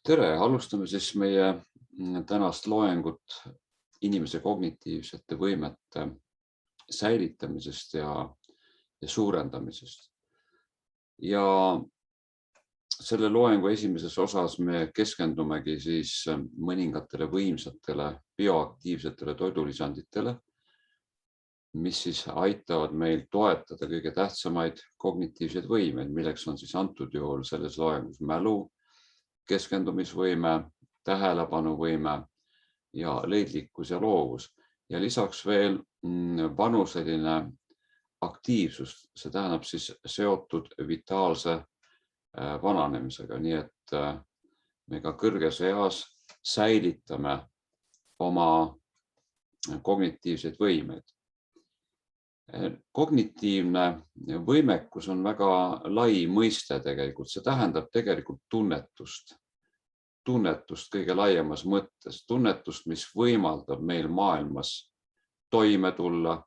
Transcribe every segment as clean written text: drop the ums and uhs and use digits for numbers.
Tere, alustame siis meie tänast loengut inimese kognitiivsete võimete säilitamisest ja suurendamisest. Ja selle loengu esimeses osas me keskendumegi siis mõningatele võimsatele bioaktiivsetele toidulisanditele, mis siis aitavad meil toetada kõige tähtsamaid kognitiivseid võimeid, milleks on siis antud juhul selles loengus mälu, keskendumisvõime, tähelepanuvõime ja leidlikkus ja loovus. Ja lisaks veel vanuseline aktiivsus, see tähendab siis seotud vitaalse vananemisega, nii et me ka kõrges eas säilitame oma kognitiivseid võimeid. Kognitiivne võimekus on väga lai mõiste tegelikult, see tähendab tegelikult tunnetust kõige laiemas mõttes, tunnetust, mis võimaldab meil maailmas toime tulla,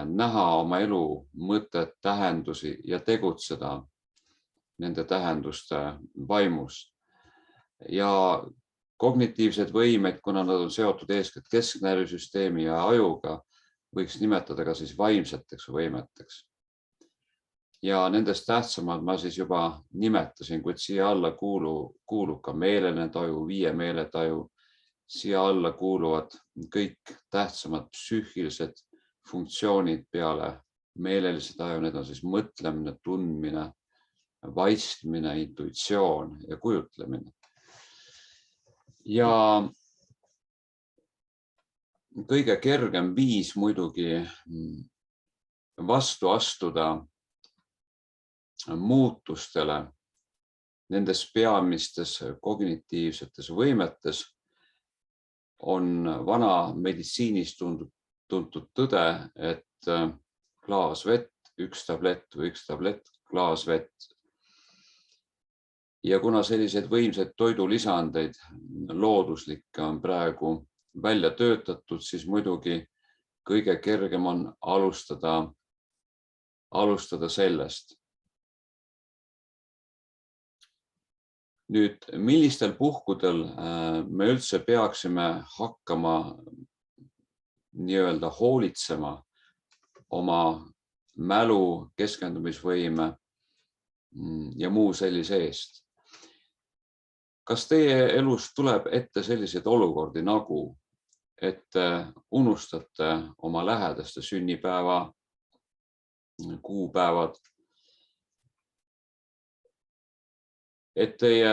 näha oma elu mõtet, tähendusi ja tegutseda nende tähenduste vaimus. Ja kognitiivsed võimed, kuna nad on seotud eeskätt kesknärvisüsteemi ja ajuga, võiks nimetada ka siis vaimseteks võimeteks. Ja nendest tähtsamad ma siis juba nimetasin, kuid siia alla kuulub ka meeleline taju, viie meeletaju. Siia alla kuuluvad kõik tähtsamad psüühilised funktsioonid peale meelelise taju. Need on siis mõtlemine, tundmine, vaistmine, intuitsioon ja kujutlemine. Ja kõige kergem viis muidugi vastu astuda muutustele nendes peamistes kognitiivsetes võimetes on vana meditsiinis tuntud tõde, et klaas vett, üks tablett või üks tablett, klaas vett. Ja kuna selliseid võimsaid toidulisandeid looduslikke on praegu välja töötatud, siis muidugi kõige kergem on alustada sellest. Nüüd, millistel puhkudel me üldse peaksime hakkama nii-öelda hoolitsema oma mälu, keskendumisvõime ja muu sellise eest? Kas teie elus tuleb ette selliseid olukordi nagu, et unustate oma lähedaste sünnipäeva, kuupäevad, et teie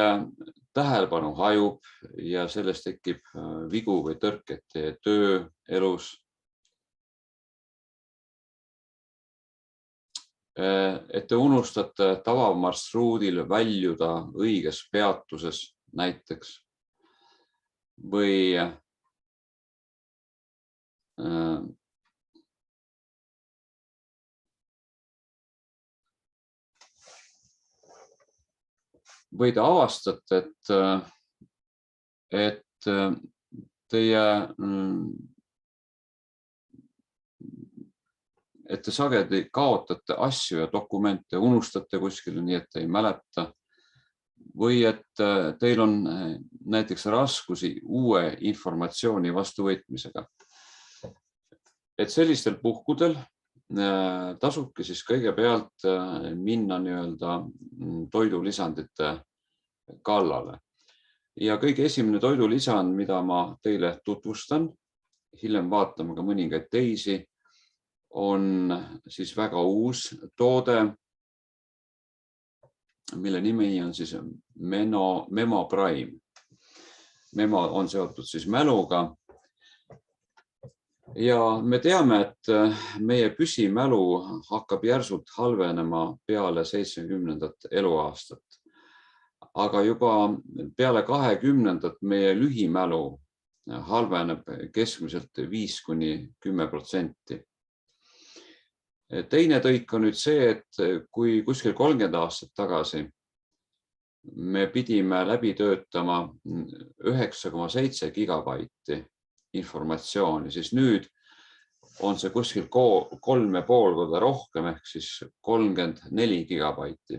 tähelepanu hajub ja sellest tekib vigu või tõrked teie tööelus, et te unustate tavamarsruudil väljuda õiges peatuses näiteks või te avastate, et te sageli kaotate asju ja dokumente, unustate kuskile nii, et ei mäleta, või et teil on näiteks raskusi uue informatsiooni vastuvõtmisega. Et sellistel puhkudel tasubki siis kõigepealt minna nii-öelda toidulisandite kallale. Ja kõige esimene toidulisand, mida ma teile tutvustan, hiljem vaatame ka mõningaid teisi, on siis väga uus toode, mille nimi on siis Memo Prime. Memo on seotud siis mäluga. Ja me teame, et meie püsimälu hakkab järsult halvenema peale 70. eluaastat. Aga juba peale 20. meie lühimälu halveneb keskmiselt 5–10%. Teine tõik on nüüd see, et kui kuskil 30 aastat tagasi me pidime läbi töötama 9,7 gigabaiti informatsiooni, siis nüüd on see kuskil 3,5 korda rohkem ehk siis 34 gigabaiti.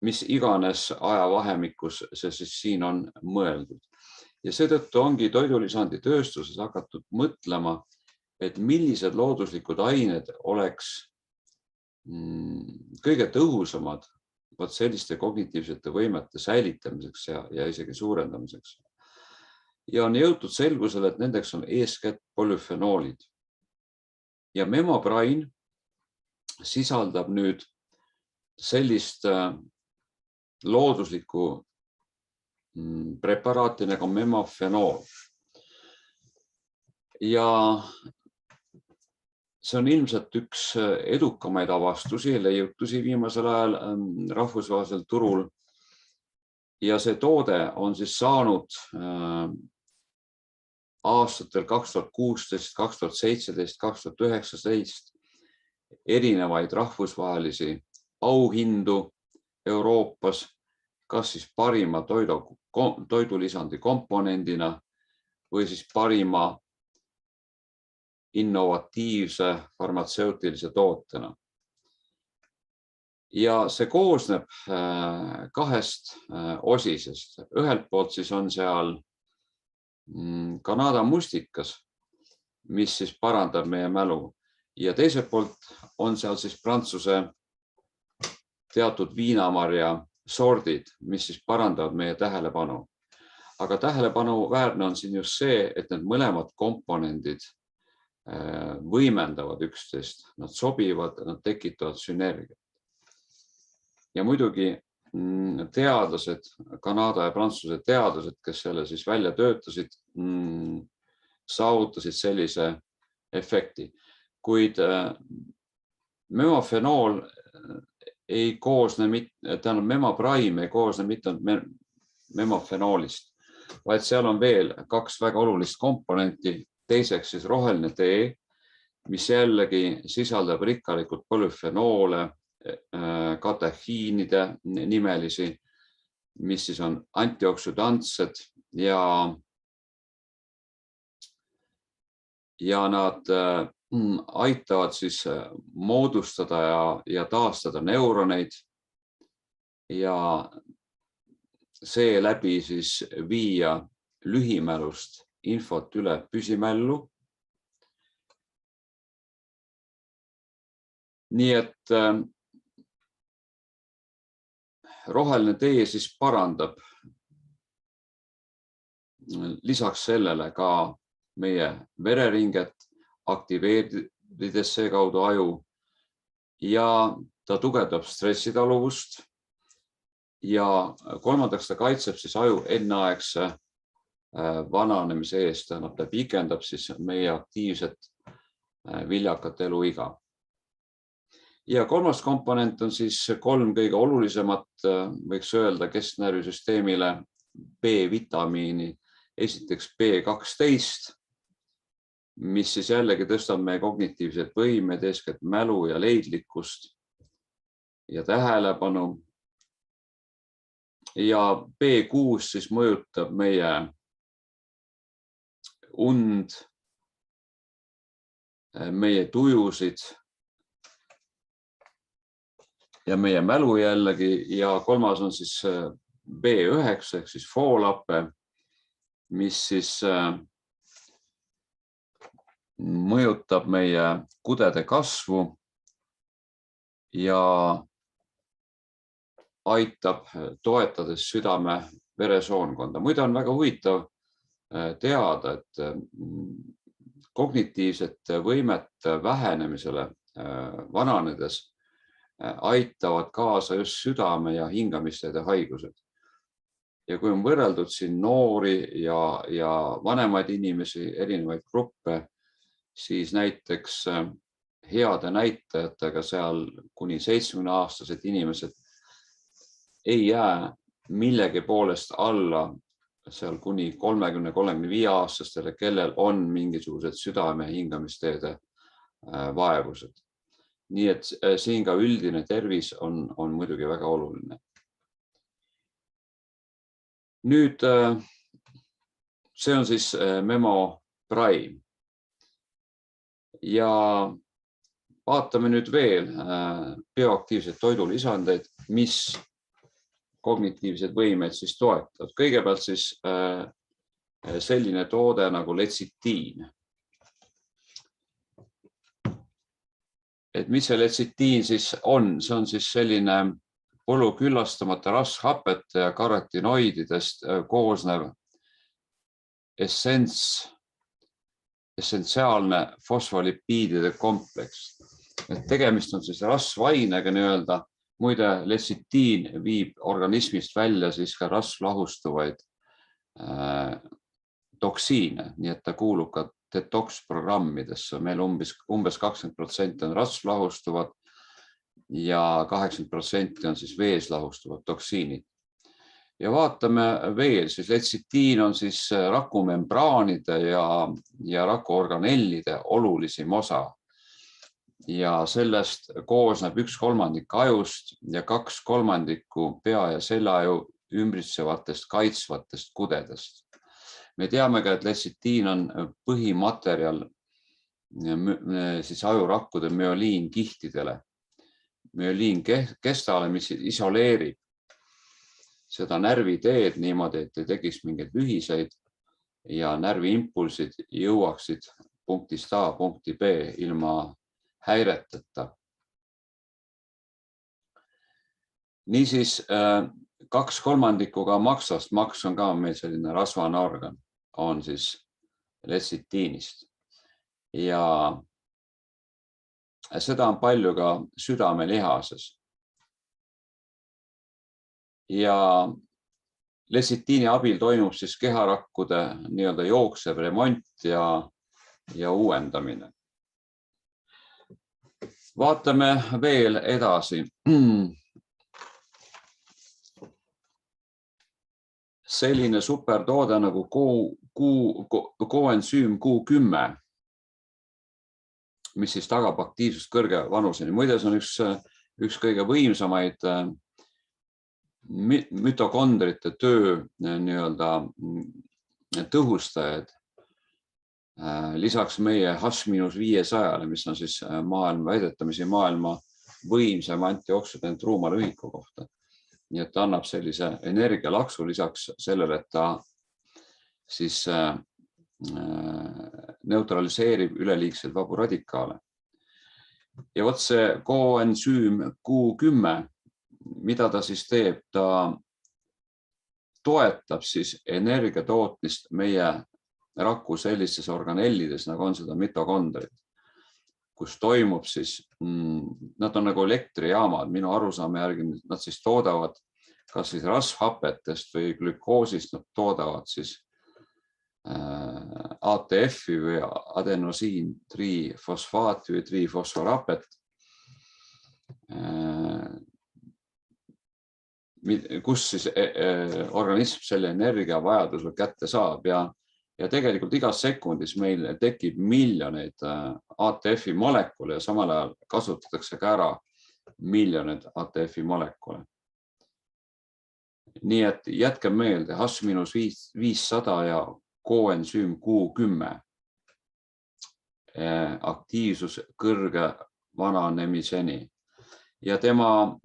mis iganes ajavahemikus see siis siin on mõeldud. Ja seetõttu ongi toidulisandi tööstuses hakatud mõtlema, et millised looduslikud ained oleks kõige tõhusamad selliste kognitiivsete võimete säilitamiseks ja isegi suurendamiseks. Ja on jõutud selgusele, et nendeks on eeskätt polüfenoolid. Ja memoprain sisaldab nüüd sellist looduslikku preparaati nagu memofenool. Ja see on ilmselt üks edukamaid avastusi ja leiutusi viimasel ajal rahvusvahelisel turul. Ja see toode on siis saanud aastatel 2016, 2017, 2019 erinevaid rahvusvahelisi auhindu Euroopas, kas siis parima toidulisandi komponendina või siis parima innovatiivse farmatseutilise tootena. Ja see koosneb kahest osisest. Ühelt poolt siis on seal Kanada mustikas, mis siis parandab meie mälu. Ja teiselt poolt on seal siis Prantsuse teatud viinamarja sordid, mis siis parandavad meie tähelepanu. Aga tähelepanuväärne on siin just see, et need mõlemad komponendid võimendavad üksteist, nad sobivad, nad tekitavad sünergiat. Ja muidugi teadlased, Kanada ja Prantsuse teadlased, kes selle siis välja töötasid, saavutasid sellise efekti. Kuid memofenool ei koosne, memopraim ei koosne mitte memofenoolist, vaid seal on veel kaks väga olulist komponenti. Teiseks siis roheline tee, mis jällegi sisaldab rikkalikult polüfenoole, katehiinide nimelisi, mis siis on antioksüdantsed ja nad aitavad siis moodustada ja taastada neuroneid ja seeläbi siis viia lühimälust infot üle püsimällu. Nii et roheline tee siis parandab lisaks sellele ka meie vereringet, aktiveerides seekaudu aju ja ta tugevdab stressitaluvust ja kolmandaks ta kaitseb siis aju enneaegse vananemise eest, ta pikendab siis meie aktiivset viljakat eluiga. Ja kolmas komponent on siis kolm kõige olulisemat, võiks öelda, kesknärvisüsteemile B-vitamiini. Esiteks B12, mis siis jällegi tõstab meie kognitiivsed võimed, eeskätt mälu ja leidlikkust ja tähelepanu. Ja B6 siis mõjutab meie und, meie tujusid ja meie mälu jällegi. Ja kolmas on siis B9 ehk siis foolappe, mis siis mõjutab meie kudede kasvu ja aitab toetades südame-veresoonkonda. Muide on väga huvitav teada, et kognitiivsete võimete vähenemisele vananedes aitavad kaasa just südame- ja hingamisteede haigused. Ja kui on võrreldud siin noori ja vanemaid inimesi, erinevaid gruppe, siis näiteks heade näitajatega seal kuni 70-aastased inimesed ei jää millegi poolest alla seal kuni 30-35-aastastele, kellel on mingisugused südame- ja hingamisteede vaevused. Nii et siin ka üldine tervis on muidugi väga oluline. Nüüd see on siis memopraim. Ja vaatame nüüd veel bioaktiivseid toidulisandeid, mis kognitiivseid võimeid siis toetavad. Kõigepealt siis selline toode nagu letsitiin. Et mis see letsitiin siis on? See on siis selline polüküllastamata rasvhapete ja karotinoididest koosnev essentsiaalne fosfolipiidide kompleks. Et tegemist on siis rasvainega nii-öelda. Muide, letsitiin viib organismist välja siis ka rasvlahustuvaid toksiine, nii et ta kuulub ka detox-programmidesse. Meil umbes 20% on rasvlahustuvad ja 80% on siis vees lahustuvad toksiinid. Ja vaatame veel, siis letsitiin on siis rakumembraanide ja rakuorganellide olulisim osa. Ja sellest koosneb 1/3 ajust ja 2/3 pea ja seljaaju ümbritsevatest kaitsvatest kudedest. Me teame ka, et letsitiin on põhimaterjal siis ajurakkude müoliinkihtidele. Müoliinkestale, mis isoleerib seda närviteed niimoodi, et ei tekiks mingeid lühiseid ja närviimpulsid jõuaksid punktist A punkti B ilma häireteta. Niisiis 2/3 maksast, maks on ka meil selline rasvane organ, on siis letsitiinist. Ja seda on palju ka südamelihases. Ja letsitiini abil toimub siis keharakkude nii-öelda jooksev remont ja uuendamine. Vaatame veel edasi. Selline supertoode nagu koensüüm Q10, mis siis tagab aktiivsust kõrge vanuseni. Muide, see on üks kõige võimsamaid mitokondrite töö nii-öelda tõhustajaid. Lisaks meie H-500, mis on siis väidetamisi maailma võimsam antioksidant ruumalühiku kohta. Nii et ta annab sellise energialaksu lisaks sellele, et ta siis neutraliseerib üleliigseid vabu radikaale. Ja vot see koensüüm Q10, mida ta siis teeb? Ta toetab siis energia tootmist meie raku sellistes organellides, nagu on seda mitokondrid, kus toimub siis, nad on nagu elektrijaamad, minu arusaama järgi nad siis toodavad kas siis rasvhapetest või glükoosist, nad toodavad siis ATF-i või adenosiin trifosfaati või trifosforapet, kus siis organism selle energia vajadusel kätte saab ja tegelikult igas sekundis meil tekib miljoneid ATF-i molekule ja samal ajal kasutatakse ka ära miljoneid ATF-i molekule. Nii et jätke meelde H-500 ja koensüüm Q10 aktiivsus kõrge vananemiseni. Ja tema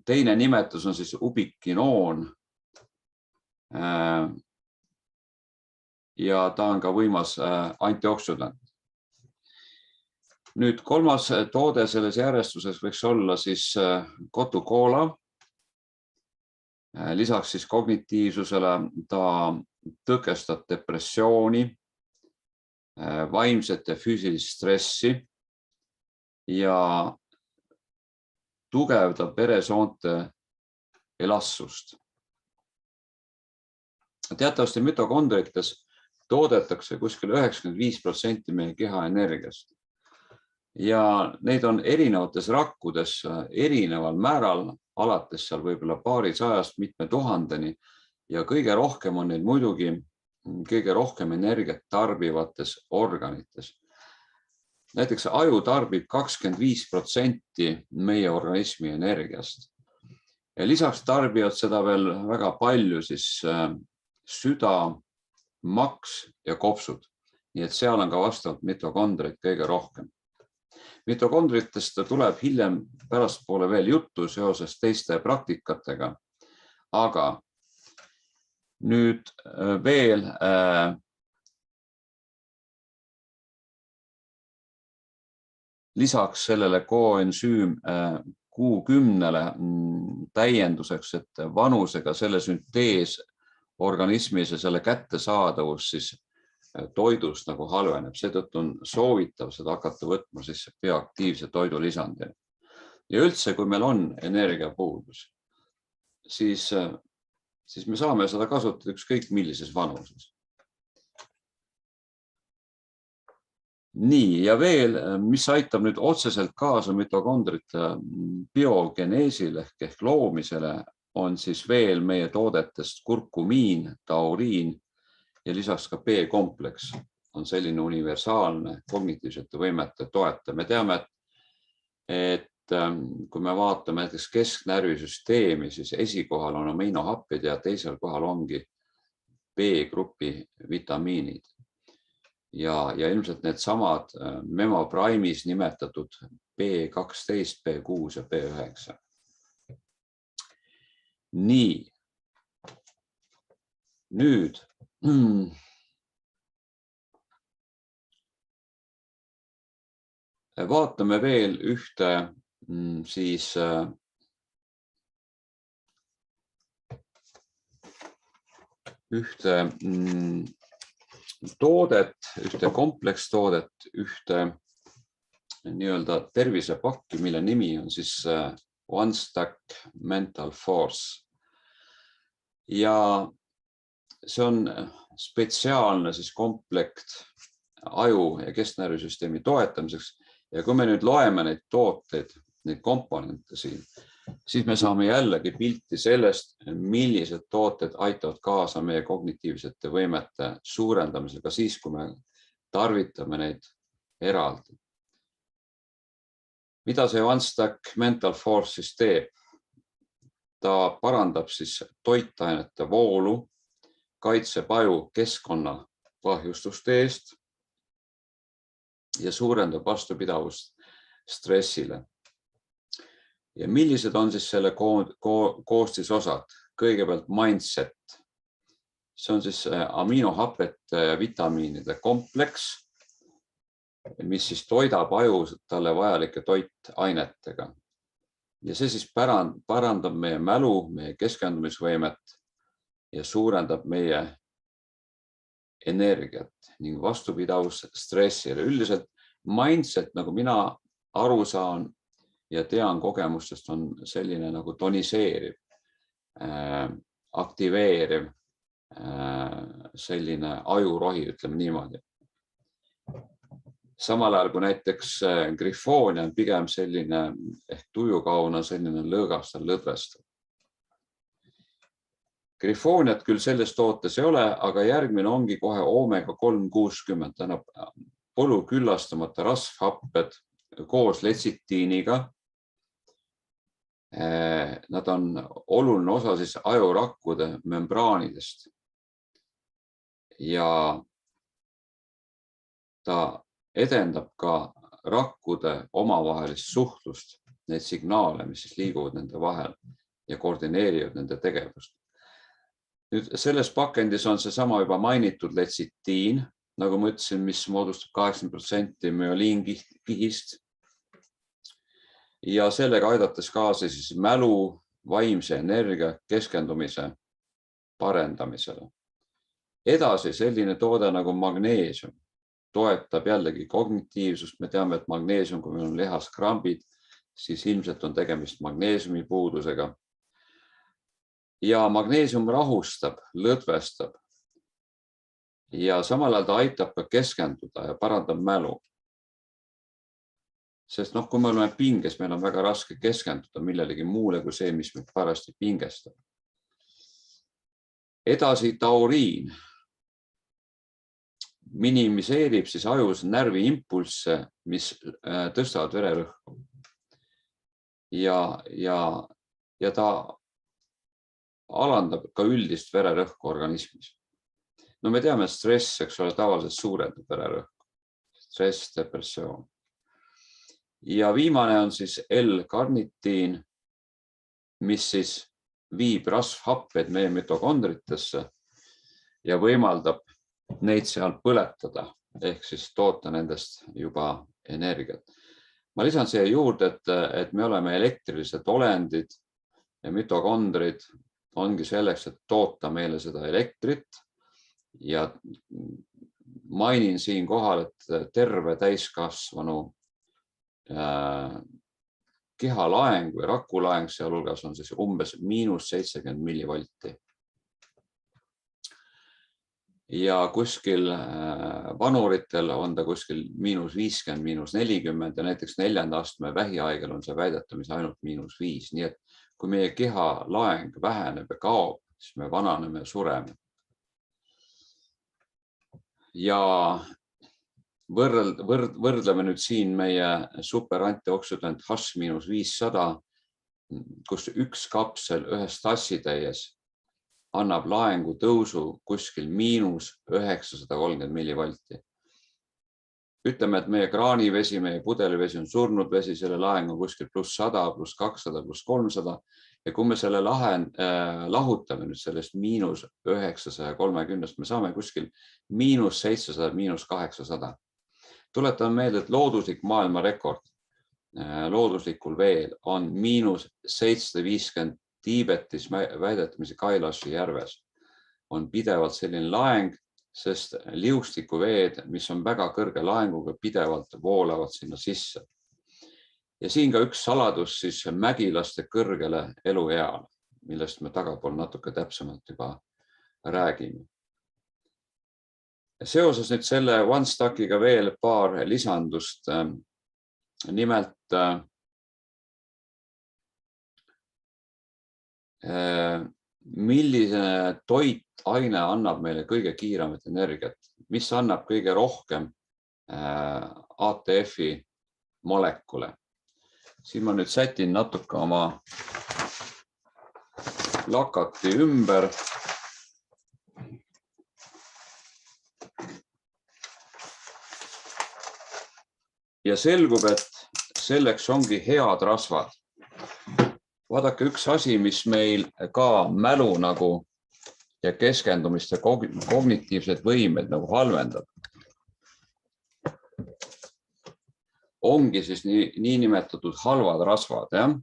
teine nimetus on siis ubikinoon. Ja ta on ka võimas antioksidant. Nüüd kolmas toode selles järjestuses võiks olla siis kotukoola. Lisaks siis kognitiivsusele ta tõkestab depressiooni, vaimset ja füüsilist stressi ja tugevdab veresoonte elastsust. Teatavasti mitokondrites toodetakse kuskil 95% meie keha energiast. Ja neid on erinevates rakkudes erineval määral, alates seal võib-olla paarisajast mitme tuhandeni ja kõige rohkem on neid muidugi kõige rohkem energiat tarbivates organites. Näiteks aju tarbib 25% meie organismi energiast. Ja lisaks tarbivad seda veel väga palju siis süda, maks ja kopsud. Nii et seal on ka vastavalt mitokondreid kõige rohkem. Mitokondritest tuleb hiljem pärastpoole veel juttu seoses teiste praktikatega, aga nüüd veel lisaks sellele koensüüm Q10-le täienduseks, et vanusega selle süntees organismis ja selle kättesaadavus siis toidust nagu halveneb. Seetõttu on soovitav seda hakata võtma siis bioaktiivse toidulisandina. Ja üldse, kui meil on energiapuudus, siis me saame seda kasutada ükskõik millises vanuses. Nii, ja veel, mis aitab nüüd otseselt kaasa mitokondrite biogeneesile ehk loomisele, on siis veel meie toodetest kurkumiin, tauriin ja lisaks ka B-kompleks on selline universaalne kognitiivsete võimete toetaja. Me teame, et kui me vaatame näiteks kesknärvisüsteemi, siis esikohal on aminohappid ja teisel kohal ongi B-grupi vitamiinid. Ja ilmselt need samad memoprimis nimetatud B12, B6 ja B9. Nii, nüüd vaatame veel ühte siis toodet, ühte komplekstoodet, ühte nii-öelda tervisepakki, mille nimi on siis OneStack Mental Force. Ja see on spetsiaalne siis komplekt aju ja kesknärvisüsteemi toetamiseks. Ja kui me nüüd loeme neid tooteid, neid komponente siin, siis me saame jällegi pilti sellest, millised tooted aitavad kaasa meie kognitiivsete võimete suurendamisega siis, kui me tarvitame neid eraldi. Mida see OneStack Mental Force siis teeb? Ta parandab siis toitainete voolu, kaitseb aju keskkonna kahjustuste eest ja suurendab vastupidavust stressile. Ja millised on siis selle koostisosad? Kõigepealt mindset. See on siis aminohapete ja vitamiinide kompleks, mis siis toidab aju talle vajalike toitainetega. Ja see siis parandab meie mälu, meie keskendumisvõimet ja suurendab meie energiat ning vastupidavust stressile. Üldiselt mindset, nagu mina aru saan ja tean kogemustest, on selline nagu toniseeriv, aktiveeriv, selline ajurohi, ütleme niimoodi. Samal ajal kui näiteks grifoonia on pigem selline ehk tujukauna, selline lõõgastav, lõdvestav. Grifooniat küll selles tootes ei ole, aga järgmine ongi kohe omega 360, tähendab polüküllastamata rasvhapped koos letsitiiniga. Nad on oluline osa siis ajurakkude membraanidest ja ta edendab ka rakkude omavahelist suhtlust, neid signaale, mis siis liiguvad nende vahel ja koordineerivad nende tegevust. Nüüd selles pakendis on see sama juba mainitud letsitiin, nagu ma ütlesin, mis moodustab 80% müoliinkihist. Ja sellega aidates kaasa siis mälu, vaimse energia, keskendumise parendamisele. Edasi selline toode nagu magneesium toetab jällegi kognitiivsust. Me teame, et magneesium, kui meil on lihaskrambid, siis ilmselt on tegemist magneesiumi puudusega. Ja magneesium rahustab, lõdvestab ja samal ajal ta aitab ka keskenduda ja parandab mälu. Sest kui me oleme pinges, meil on väga raske keskenduda millelegi muule kui see, mis meid parasti pingestab. Edasi tauriin minimiseerib siis ajus närviimpulsse, mis tõstavad vererõhku. Ja ta alandab ka üldist vererõhku organismis. No me teame, et stress, eks ole, tavaliselt suurendab vererõhku. Stress, depressioon. Ja viimane on siis L-karnitiin, mis siis viib rasvhapped meie mitokondritesse ja võimaldab neid seal põletada ehk siis toota nendest juba energiat. Ma lisan siia juurde, et me oleme elektrilised olendid ja mitokondrid ongi selleks, et toota meile seda elektrit. Ja mainin siin kohal, et terve täiskasvanu kehalaeng või rakulaeng sealhulgas on siis umbes -70 millivolti. Ja kuskil vanuritel on ta kuskil -50, -40 ja näiteks 4. astme vähihaigel on see väidetavasti ainult -5. Nii et kui meie kehalaeng väheneb ja kaob, siis me vananeme ja sureme. Ja võrdleme nüüd siin meie superantioksüdant H-500, kus üks kapsel ühes tassitäies annab laengu tõusu kuskil -930 millivolti. Ütleme, et meie kraanivesi, meie pudelivesi on surnud vesi, selle laeng on kuskil +100, +200, +300. Ja kui me selle lahutame nüüd sellest -930, me saame kuskil -700, -800. Tuletan meelde, et looduslik maailmarekord looduslikul veel on -750 Tiibetis väidetavasti Kailashi järves. On pidevalt selline laeng, sest liustikuveed, mis on väga kõrge laenguga, pidevalt voolavad sinna sisse. Ja siin ka üks saladus siis mägilaste kõrgele elueale, millest me tagapool natuke täpsemalt juba räägime. Seoses nüüd selle OneStackiga veel paar lisandust. Nimelt milline toitaine annab meile kõige kiiremat energiat, mis annab kõige rohkem ATF-i molekule. Siin ma nüüd sätin natuke oma plakati ümber. Ja selgub, et selleks ongi head rasvad. Vaadake, üks asi, mis meil ka mälu nagu ja keskendumist ja kognitiivsed võimed nagu halvendab, ongi siis niinimetatud halvad rasvad. Ja?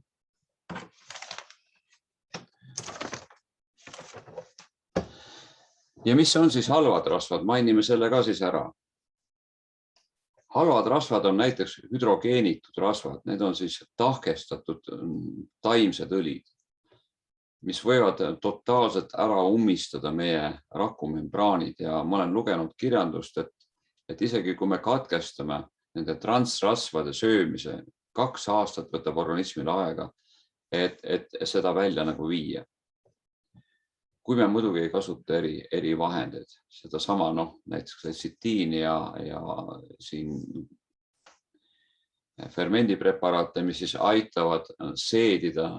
Ja mis on siis halvad rasvad? Mainime selle ka siis ära. Halvad rasvad on näiteks hüdrogeenitud rasvad. Need on siis tahkestatud taimsed õlid, mis võivad totaalselt ära ummistada meie rakumembraanid. Ja ma olen lugenud kirjandust, et isegi kui me katkestame nende transrasvade söömise, 2 aastat võtab organismile aega, et seda välja nagu viia. Kui me muidugi ei kasuta eri vahendeid, seda sama näiteks letsitiini ja siin fermendipreparaate, mis siis aitavad seedida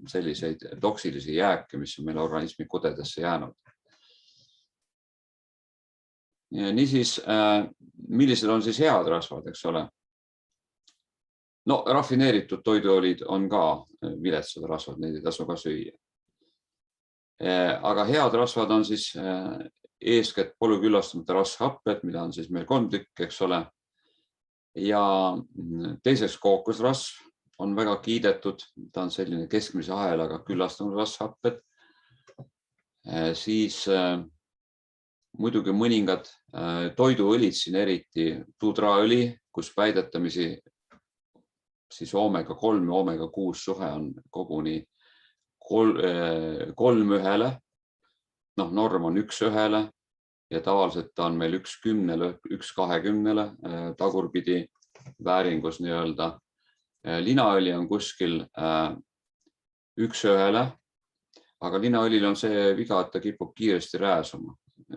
selliseid toksilisi jääke, mis on meil organismi kudedesse jäänud. Niisiis, millised on siis head rasvad, eks ole? No, rafineeritud toiduolid on ka viletsad rasvad, neid ei tasu ka süüa. Aga head rasvad on siis eeskätt polüküllastamata rasvhapped, mida on siis meil 3 tükki, eks ole. Ja teiseks kookosrasv on väga kiidetud. Ta on selline keskmise ahelaga küllastunud rasvhapped. Siis muidugi mõningad toiduõlid, siin eriti tudraõli, kus väidetamisi siis omega-3 ja omega-6 suhe on koguni 3:1. Norm on 1:1 ja tavaliselt on meil 1:10, 1:20 tagurpidi vääringus nii-öelda. Linaõli on kuskil 1:1, aga linaõlil on see viga, et ta kipub kiiresti rääsuma,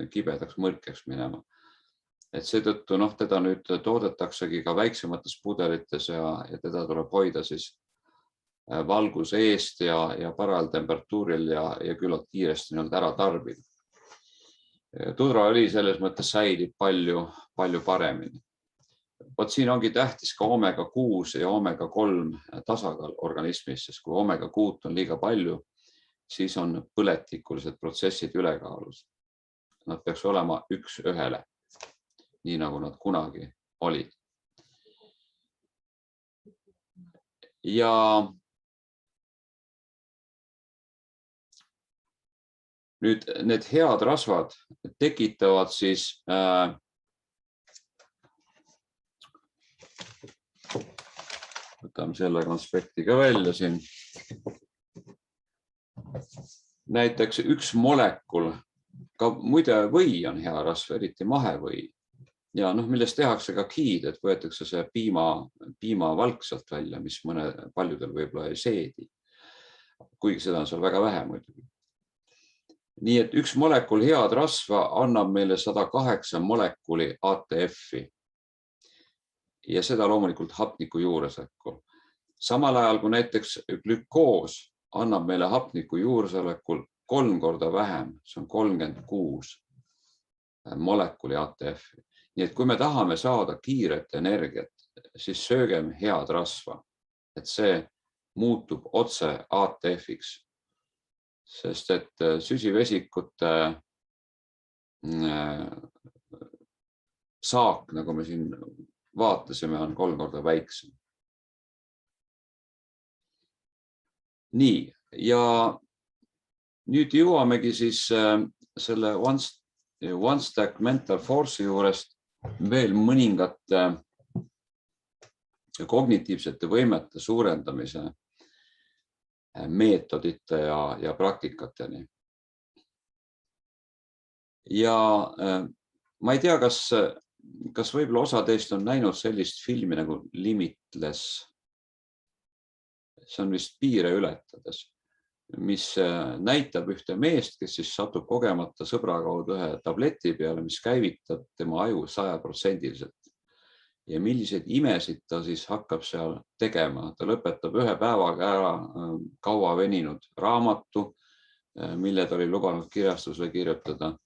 kibedaks mõrkeks minema. Et seetõttu teda nüüd toodetaksegi ka väiksemates pudelites ja teda tuleb hoida siis valguse eest ja paral temperatuuril ja küllalt kiiresti ära tarbida. Tudraõli selles mõttes säilib palju paremini. Vot siin ongi tähtis ka omega-6 ja omega-3 tasakaal organismis, sest kui omega-6 on liiga palju, siis on põletikulised protsessid ülekaalus. Nad peaks olema 1:1, nii nagu nad kunagi olid. Ja nüüd need head rasvad tekitavad siis võtame selle konspekti ka välja siin. Näiteks üks molekul, ka muide või on hea rasv, eriti mahevõi. Ja millest tehakse ka kiid, et võetakse see piimavalk sealt välja, mis paljudel võib-olla ei seedi. Kuigi seda on seal väga vähe muidugi. Nii et üks molekul head rasva annab meile 108 molekuli ATF-i. Ja seda loomulikult hapniku juuresolekul. Samal ajal kui näiteks glükoos annab meile hapniku juuresolekul 3 korda vähem, see on 36 molekuli ATF-i. Nii et kui me tahame saada kiiret energiat, siis söögem head rasva, et see muutub otse ATF-iks. Sest et süsivesikute saak, nagu me siin vaatasime, on 3 korda väiksem. Nii, ja nüüd jõuamegi siis selle One Stack Mental Force'i juurest veel mõningate kognitiivsete võimete suurendamise meetodite ja praktikateni. Ja ma ei tea, kas võib-olla osa teist on näinud sellist filmi nagu Limitless. See on vist piire ületades, mis näitab ühte meest, kes siis satub kogemata sõbra kaudu ühe tableti peale, mis käivitab tema aju 100%. Ja milliseid imesid ta siis hakkab seal tegema. Ta lõpetab ühe päevaga ära kaua veninud raamatu, mille ta oli lubanud kirjastusele kirjutada.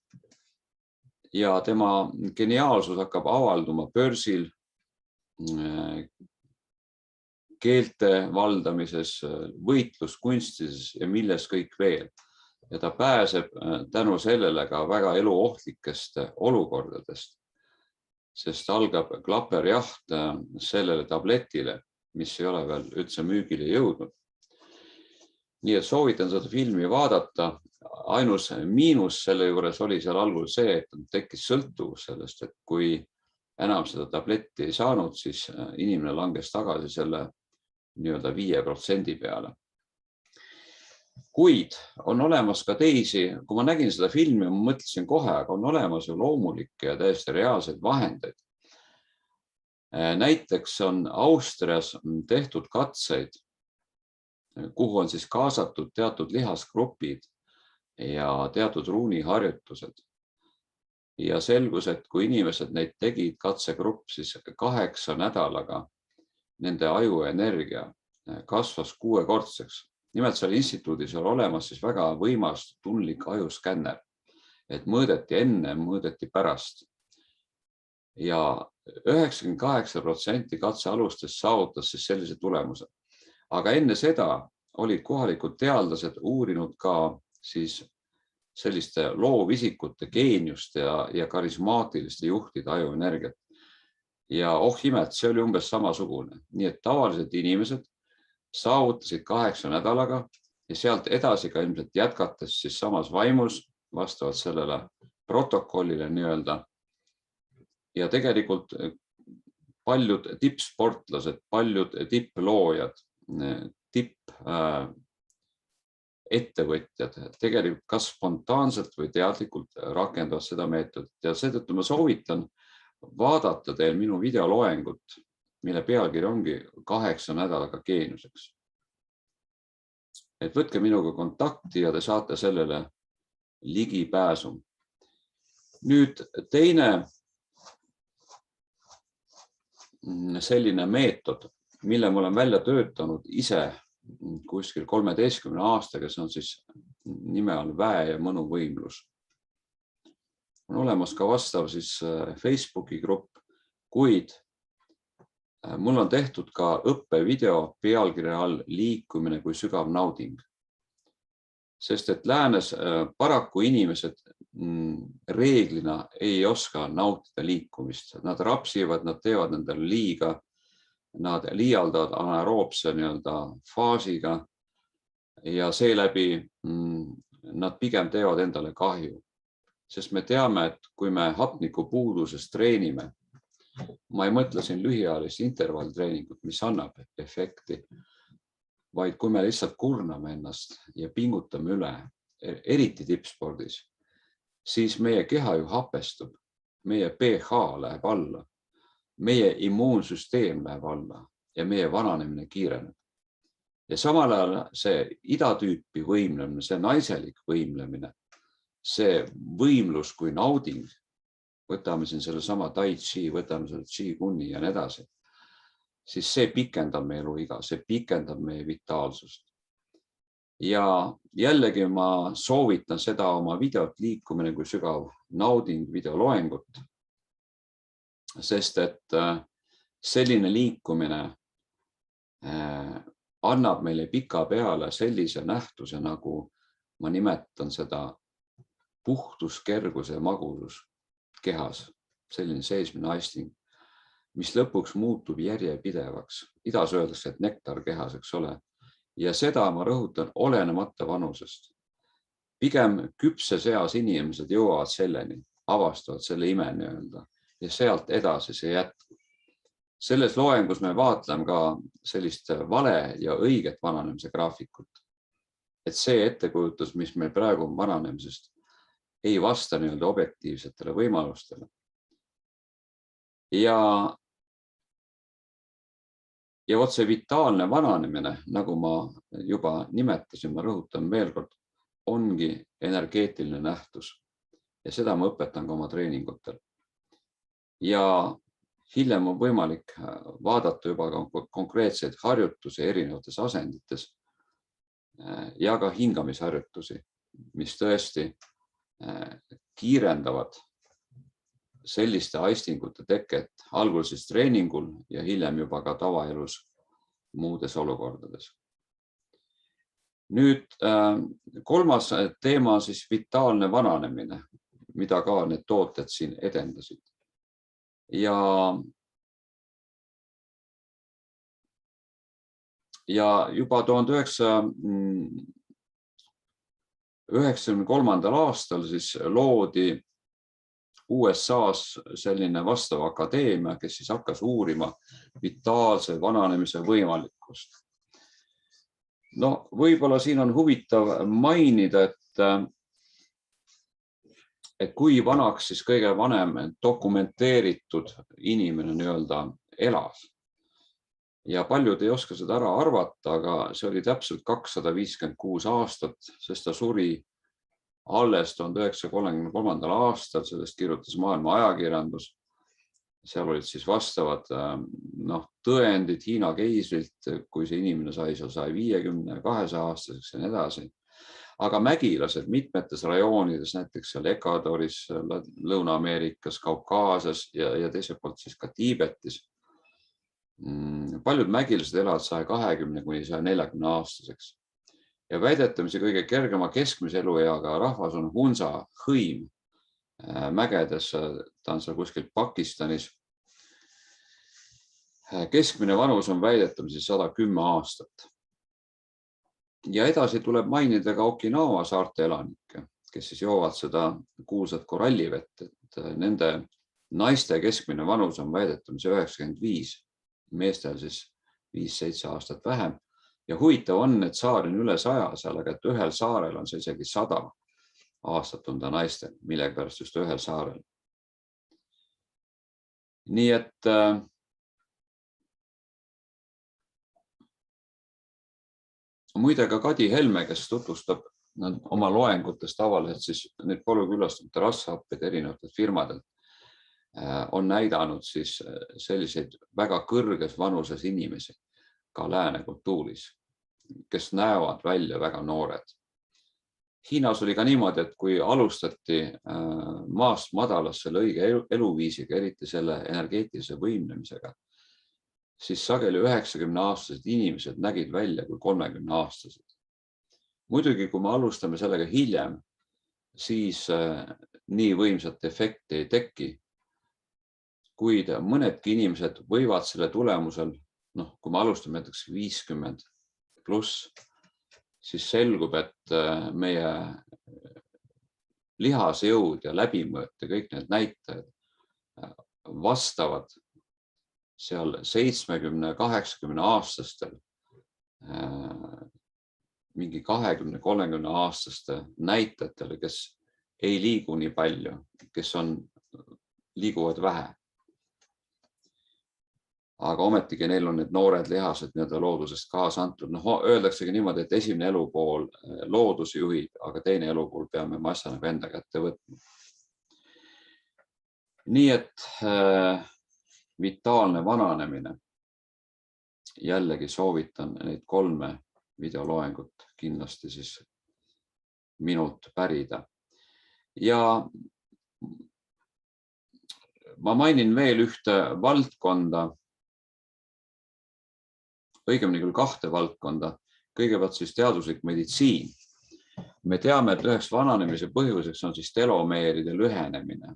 Ja tema geniaalsus hakkab avalduma börsil, keelte valdamises, võitluskunstides ja milles kõik veel. Ja ta pääseb tänu sellele ka väga eluohtlikest olukordadest, sest algab klaperjaht sellele tabletile, mis ei ole veel üldse müügile jõudnud. Nii et soovitan seda filmi vaadata. Ainus miinus selle juures oli seal algul see, et tekkis sõltuvus sellest, et kui enam seda tabletti ei saanud, siis inimene langes tagasi selle 5% peale. Kuid on olemas ka teisi, kui ma nägin seda filmi, ma mõtlesin kohe, aga on olemas ju loomulikke ja täiesti reaalseid vahendeid. Näiteks on Austrias tehtud katseid, kuhu on siis kaasatud teatud lihasgrupid ja teatud ruuniharjutused. Ja selgus, et kui inimesed neid tegid katsegrupp, siis 8 nädalaga nende ajuenergia kasvas 6-kordseks. Nimelt seal instituudis on olemas siis väga võimas tundlik ajuskänner, et mõõdeti enne, mõõdeti pärast. Ja 98% katsealustest saavutas siis sellise tulemuse. Aga enne seda olid kohalikud teadlased uurinud ka siis selliste loovisikute geeniuste ja karismaatiliste juhtide ajuenergiat. Ja imet, see oli umbes samasugune. Nii et tavalised inimesed saavutasid 8 nädalaga ja sealt edasi ka ilmselt jätkates siis samas vaimus vastavalt sellele protokollile nii-öelda. Ja tegelikult paljud tippsportlased, paljud tipploojad, tippettevõtjad tegelikult kas spontaanselt või teadlikult rakendavad seda meetodit. Ja seetõttu ma soovitan vaadata teil minu videoloengut, mille pealkiri ongi 8 nädalaga geeniuseks. Et võtke minuga kontakti ja te saate sellele ligipääsu. Nüüd teine selline meetod, mille ma olen välja töötanud ise kuskil 13 aastaga, see on siis nime all väe- ja mõnuvõimlus. On olemas ka vastav siis Facebooki grupp, kuid Mul on tehtud ka õppevideo pealkirja all liikumine kui sügav nauding. Sest et läänes paraku inimesed reeglina ei oska nautida liikumist. Nad rapsivad, nad teevad endale liiga, nad liialdavad anaeroobse faasiga ja seeläbi nad pigem teevad endale kahju. Sest me teame, et kui me hapnikupuuduses treenime, ma ei mõtle siin lühiajalist intervalltreeningut, mis annab efekti, vaid kui me lihtsalt kurname ennast ja pingutame üle, eriti tippspordis, siis meie keha ju hapestub, meie pH läheb alla, meie immuunsüsteem läheb alla ja meie vananemine kiireneb. Ja samal ajal see idatüüpi võimlemine, see naiselik võimlemine, see võimlus kui nauding, võtame siin selle sama tai chi, võtame selle chi kuni ja nii edasi, siis see pikendab meie eluiga, see pikendab meie vitaalsust. Ja jällegi ma soovitan seda oma videot liikumine kui sügav nauding videoloengut, sest et selline liikumine annab meile pika peale sellise nähtuse, nagu ma nimetan seda puhtus, kergus ja magurus kehas, selline seesmine aisting, mis lõpuks muutub järjepidevaks. Idas öeldakse, et nektar kehas, eks ole. Ja seda ma rõhutan olenemata vanusest. Pigem küpses eas inimesed jõuavad selleni, avastavad selle ime ja sealt edasi see jätkub. Selles loengus me vaatleme ka sellist vale ja õiget vananemise graafikut. Et see ettekujutus, mis meil praegu on vananemisest, ei vasta objektiivsetele võimalustele. Ja vot see vitaalne vananemine, nagu ma juba nimetasin, ma rõhutan veel kord, ongi energeetiline nähtus. Ja seda ma õpetan ka oma treeningutel. Ja hiljem on võimalik vaadata juba konkreetseid harjutusi erinevates asendites ja ka hingamisharjutusi, mis tõesti kiirendavad selliste aistingute teket algul siis treeningul ja hiljem juba ka tavaelus muudes olukordades. Nüüd kolmas teema on siis vitaalne vananemine, mida ka need tooted siin edendasid. Ja juba 1993. aastal siis loodi USA's selline vastav akadeemia, kes siis hakkas uurima vitaalse vananemise võimalikkust. No võib-olla siin on huvitav mainida, et kui vanaks siis kõige vanem dokumenteeritud inimene elas. Ja paljud ei oska seda ära arvata, aga see oli täpselt 256 aastat, sest ta suri alles 1933. aastal, sellest kirjutas maailma ajakirjandus. Seal olid siis vastavad tõendid Hiina keisrilt, kui see inimene sai 150-200 aastaseks ja nii edasi. Aga mägilased mitmetes rajoonides, näiteks seal Ecuadoris, Lõuna-Ameerikas, Kaukaasias ja teiselt poolt siis ka Tiibetis. Paljud mägilased elavad 120-140 aastaseks. Ja väidetamisi kõige kergema keskmise elueaga rahvas on Hunza hõim mägedes, ta on seal kuskil Pakistanis. Keskmine vanus on väidetamisi 110 aastat. Ja edasi tuleb mainida ka Okinawa saarte elanikke, kes siis joovad seda kuulsat korallivett, et nende naiste keskmine vanus on väidetamisi 95, meestel siis 5-7 aastat vähem. Ja huvitav on, et saari on üle 100 seal, aga et ühel saarel on see isegi 100 aastat on ta naistel, millega pärast just ühel saarel. Nii et muide ka Kadi Helme, kes tutvustab oma loengutes tavaliselt siis need polüküllastamata rasvhapped erinevatelt firmadelt, on näidanud siis selliseid väga kõrges vanuses inimesi ka lääne kultuuris, kes näevad välja väga noored. Hiinas oli ka niimoodi, et kui alustati maast madalast selle õige eluviisiga, eriti selle energeetilise võimlemisega, siis sageli 90-aastased inimesed nägid välja kui 30-aastased. Muidugi, kui me alustame sellega hiljem, siis nii võimsat efekti ei teki. Kuid mõnedki inimesed võivad selle tulemusel, kui me alustame näiteks 50+, siis selgub, et meie lihasjõud ja läbimõõt ja kõik need näitajad vastavad seal 70-80 aastastel mingi 20-30 aastaste näitajatele, kes ei liigu nii palju, kes liiguvad vähe. Aga ometigi neil on need noored lihased loodusest kaasa antud. Öeldaksegi niimoodi, et esimene elupool loodus juhib, aga teine elupool peame massana enda kätte võtma. Nii et vitaalne vananemine. Jällegi soovitan neid 3 videoloengut kindlasti siis minut pärida. Ja ma mainin veel ühte valdkonda, õigemini küll 2 valdkonda. Kõigepealt siis teaduslik meditsiin. Me teame, et üheks vananemise põhjuseks on siis telomeeride lühenemine.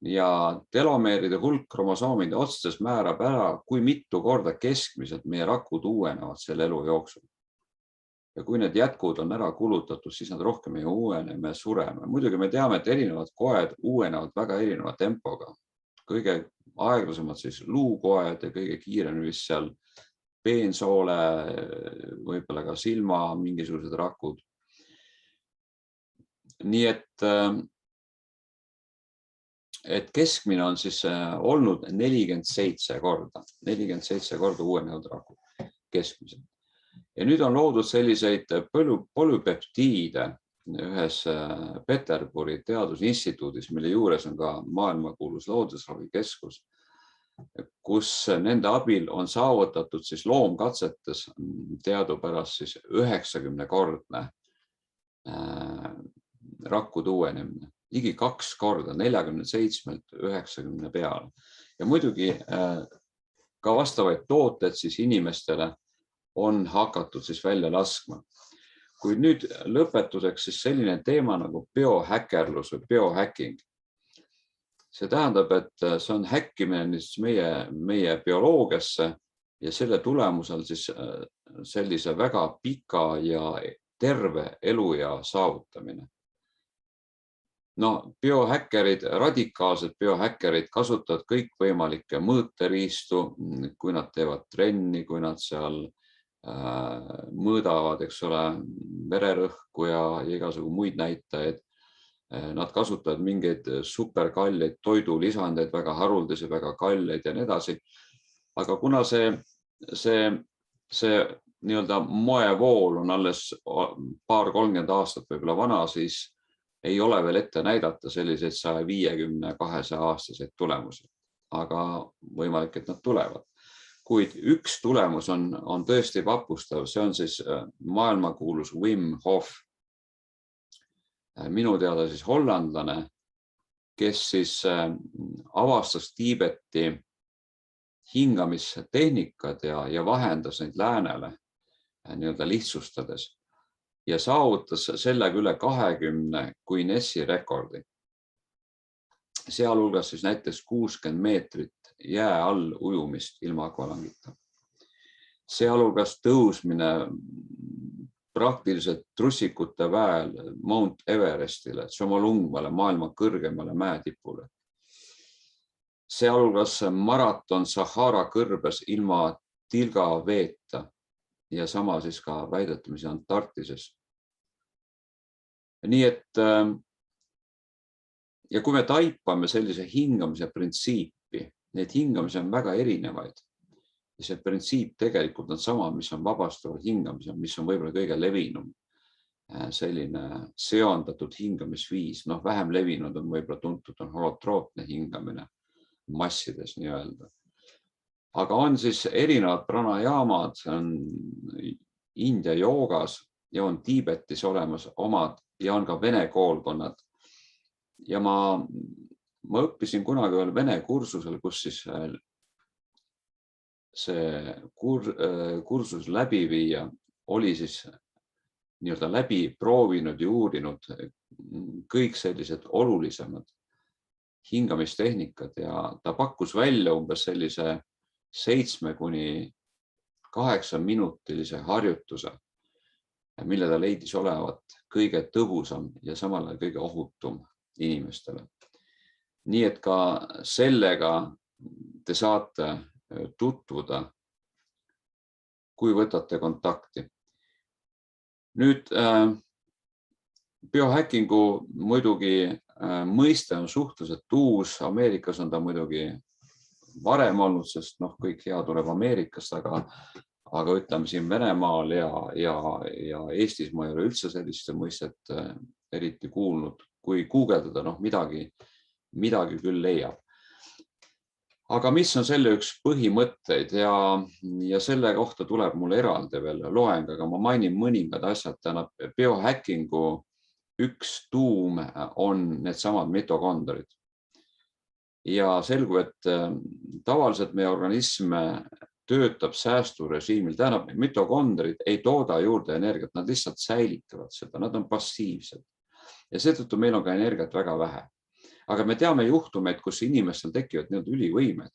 Ja telomeeride hulk kromosoomide otstes määrab ära, kui mitu korda keskmiselt meie rakud uuenevad selle elu jooksul. Ja kui need jätkud on ära kulutatud, siis nad rohkem ei uueneme ja sureme. Muidugi me teame, et erinevad koed uuenevad väga erineva tempoga. Kõige aeglasemad siis luukoed ja kõige kiiremini vist seal peensoole, võib-olla ka silma mingisugused rakud. Nii et keskmine on siis olnud 47 korda uuenevad rakud keskmiselt. Ja nüüd on loodud selliseid polüpeptiide ühes Peterburi teadusinstituudis, mille juures on ka maailmakuulus loodusravikeskus, kus nende abil on saavutatud siis loomkatsetes teadupärast siis 90-kordne rakkude uuenemine. Ligi 2 korda, 47-lt 90 peale. Ja muidugi ka vastavaid tooted siis inimestele on hakatud siis välja laskma. Kuid nüüd lõpetuseks siis selline teema nagu biohäkkerlus või biohacking. See tähendab, et see on häkkimine meie bioloogiasse ja selle tulemusel siis sellise väga pika ja terve eluea saavutamine. Biohäkkerid, radikaalsed biohäkkerid kasutavad kõikvõimalikke mõõteriistu, kui nad teevad trenni, kui nad seal mõõdavad, eks ole, vererõhku ja igasugu muid näitajaid. Nad kasutavad mingeid superkalleid toidulisandeid, väga haruldasi, väga kalleid ja nii edasi. Aga kuna see nii-öelda moevool on alles 30 aastat võib-olla vana, siis ei ole veel ette näidata selliseid 150-200 aastaseid tulemusi, aga võimalik, et nad tulevad. Kuid üks tulemus on tõesti vapustav, see on siis maailmakuulus Wim Hof, minu teada siis hollandlane, kes siis avastas Tiibeti hingamistehnikad ja vahendas neid läänele nii-öelda lihtsustades ja saavutas sellega üle 20 Guinessi rekordi. Sealhulgas siis näiteks 60 meetrit jää all ujumist ilma akvalangita. Sealhulgas tõusmine praktiliselt trussikute väel Mount Everestile, Tšomolungmale, maailma kõrgemale mäetipule. Sealhulgas maraton Sahara kõrbes ilma tilga veeta ja sama siis ka väidetamisi Antarktises. Nii et ja kui me taipame sellise hingamise printsiipi, need hingamisi on väga erinevaid. Ja see printsiip tegelikult on sama, mis on vabastaval hingamisel, mis on võib-olla kõige levinum selline seondatud hingamisviis. Vähem levinud on võib-olla tuntud, on holotroopne hingamine massides nii-öelda. Aga on siis erinevad pranajaamad, on India joogas ja on Tiibetis olemas omad ja on ka vene koolkonnad. Ja ma õppisin kunagi veel vene kursusel, kus siis see kursus läbi viia, oli siis nii-öelda läbi proovinud ja uurinud kõik sellised olulisemad hingamistehnikad ja ta pakkus välja umbes sellise 7 kuni 8 minutilise harjutuse, mille ta leidis olevat kõige tõhusam ja samal ajal kõige ohutum inimestele. Nii et ka sellega te saate tutvuda, kui võtate kontakti. Nüüd biohackingu muidugi mõiste on suhteliselt uus. Ameerikas on ta muidugi varem olnud, sest kõik hea tuleb Ameerikast, aga ütleme siin Venemaal ja Eestis ma ei ole üldse sellist mõistet eriti kuulnud. Kui guugeldada, midagi küll leiab. Aga mis on selle üks põhimõtteid ja selle kohta tuleb mul eraldi veel loeng, aga ma mainin mõningad asjad. Biohackingu üks tuum on needsamad mitokondrid. Ja selgub, et tavaliselt meie organism töötab säästurežiimil. Tähendab, mitokondrid ei tooda juurde energiat, nad lihtsalt säilitavad seda, nad on passiivsed. Ja seetõttu meil on ka energiat väga vähe. Aga me teame juhtumeid, kus inimestel tekivad ülivõimed,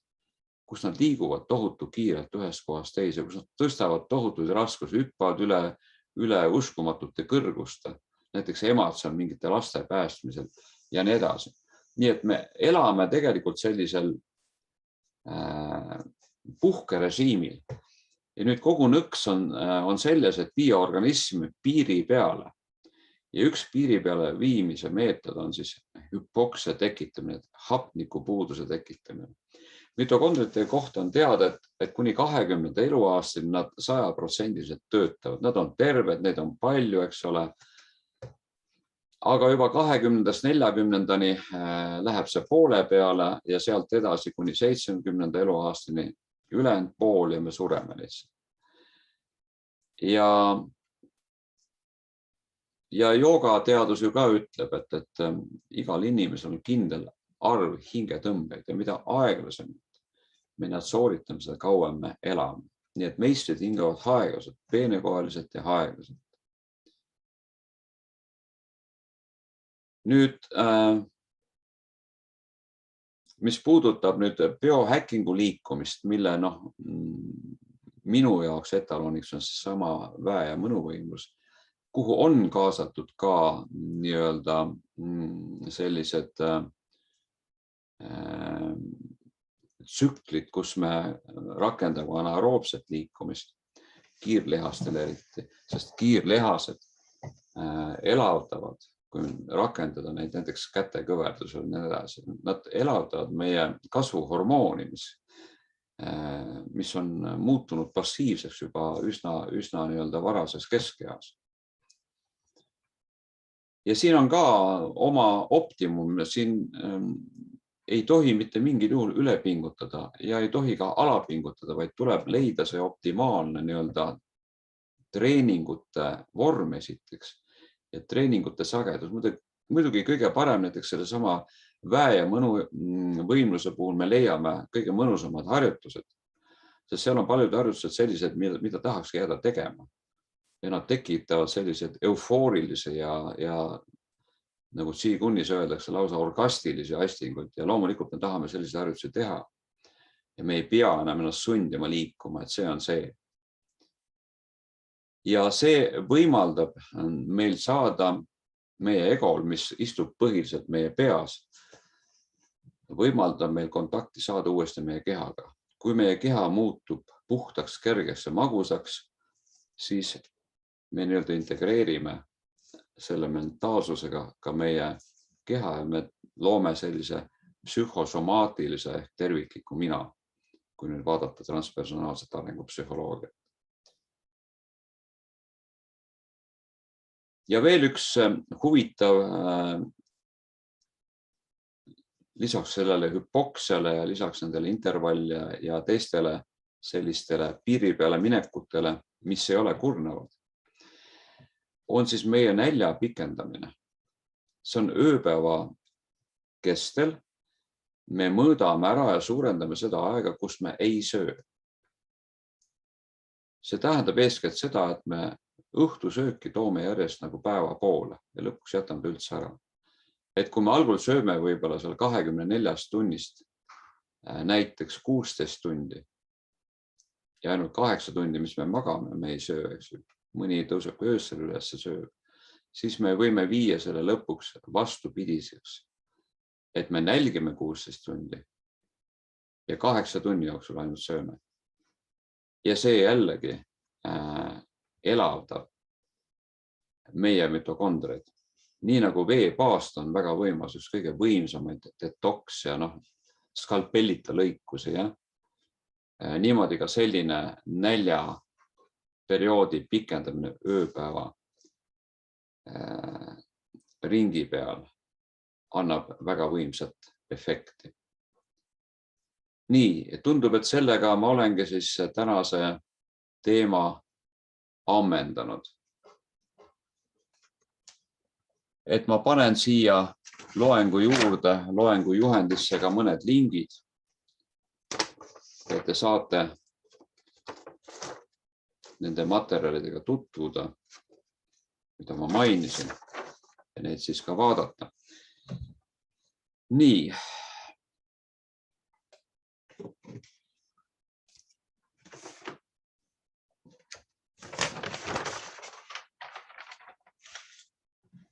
kus nad liiguvad tohutu kiirelt ühest kohast teise, kus nad tõstavad tohutuid raskusi, hüppavad üle uskumatute kõrguste, näiteks emad seal mingite laste päästmisel ja nii edasi. Nii et me elame tegelikult sellisel puhkerežiimil. Ja nüüd kogu nõks on selles, et viia organism piiri peale. Ja üks piiri peale viimise meetod on siis hüpoksia tekitamine, hapnikupuuduse tekitamine. Mitokondrite kohta on teada, et kuni 20. eluaastani nad 100% töötavad. Nad on terved, neid on palju, eks ole. Aga juba 20. 40. läheb see poole peale ja sealt edasi kuni 70. eluaastani ülejäänud pool ja me sureme lihtsalt. Ja joogateadus ju ka ütleb, et igal inimesel on kindel arv hingetõmbeid ja mida aeglasemalt me nad sooritame, seda kauem me elame. Nii et meistrid hingavad aeglaselt, peenekoeliselt ja aeglaselt. Nüüd, mis puudutab nüüd biohackingu liikumist, mille minu jaoks etaloniks on sama väe- ja mõnuvõimlus, kuhu on kaasatud ka nii-öelda sellised tsüklid, kus me rakendame anaeroobset liikumist, kiirlihastel eriti, sest kiirlihased elavdavad, kui rakendada neid näiteks kätekõverdusel ja nii edasi, nad elavdavad meie kasvuhormooni, mis on muutunud passiivseks juba üsna nii-öelda varases keskeas. Ja siin on ka oma optimum, siin ei tohi mitte mingil juhul üle pingutada ja ei tohi ka alapingutada, vaid tuleb leida see optimaalne nii-öelda treeningute vorm esiteks ja treeningute sagedus. Muidugi kõige parem näiteks selle sama väe- ja mõnuvõimluse puhul me leiame kõige mõnusamad harjutused, sest seal on paljud harjutused sellised, mida tahaks jääda tegema. Ja nad tekitavad sellised eufoorilise ja nagu Tsigunnis öeldakse, lausa orgastilisi astinguid ja loomulikult me tahame sellise harjutusi teha. Ja me ei pea enam ennast sundima liikuma, et see on see. Ja see võimaldab meil saada meie egol, mis istub põhiliselt meie peas, võimaldab meil kontakti saada uuesti meie kehaga. Kui meie keha muutub puhtaks, kergeks ja magusaks, siis me nii-öelda integreerime selle mentaalsusega ka meie keha ja me loome sellise psühhosomaatilise ehk tervikliku mina, kui nüüd vaadata transpersonaalset arengupsühholoogiat. Ja veel üks huvitav lisaks sellele hüpoksiale ja lisaks nendele intervalli ja teistele sellistele piiri peale minekutele, mis ei ole kurnavad, on siis meie nälja pikendamine. See on ööpäeva kestel. Me mõõdame ära ja suurendame seda aega, kus me ei söö. See tähendab eeskätt seda, et me õhtusööki toome järjest nagu päeva poole ja lõpuks jätame üldse ära. Et kui me algul sööme võib-olla seal 24 tunnist näiteks 16 tundi ja ainult 8 tundi, mis me magame, me ei söö, eks ju. Mõni tõuseb öösel üles sööb, siis me võime viia selle lõpuks vastupidiseks, et me nälgime 16 tundi ja 8 tunni jooksul ainult sööme. Ja see jällegi elavdab meie mitokondreid. Nii nagu veepaast on väga võimas, üks kõige võimsamaid detoks ja skalpellita lõikusi. Ja? Niimoodi ka selline näljaperioodi pikendamine ööpäeva ringi peal annab väga võimsat efekti. Nii, tundub, et sellega ma olengi siis tänase teema ammendanud. Et ma panen siia loengu juurde, loengu juhendisse ka mõned lingid, et te saate nende materjalidega tutvuda, mida ma mainisin, ja neid siis ka vaadata. Nii.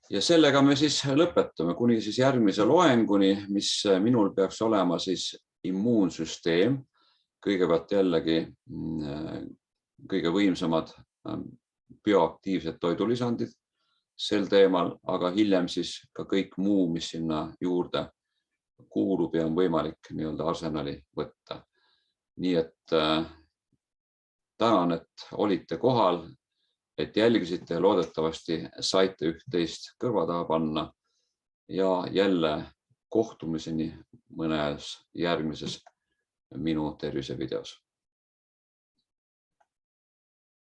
Ja sellega me siis lõpetame kuni siis järgmise loenguni, mis minul peaks olema siis immuunsüsteem. Kõigepealt jällegi kõige võimsamad bioaktiivsed toidulisandid sel teemal, aga hiljem siis ka kõik muu, mis sinna juurde kuulub ja on võimalik nii-öelda arsenali võtta. Nii et tänan, et olite kohal, et jälgisite ja loodetavasti saite üht-teist kõrva taha panna ja jälle kohtumiseni mõnes järgmises minu tervisevideos.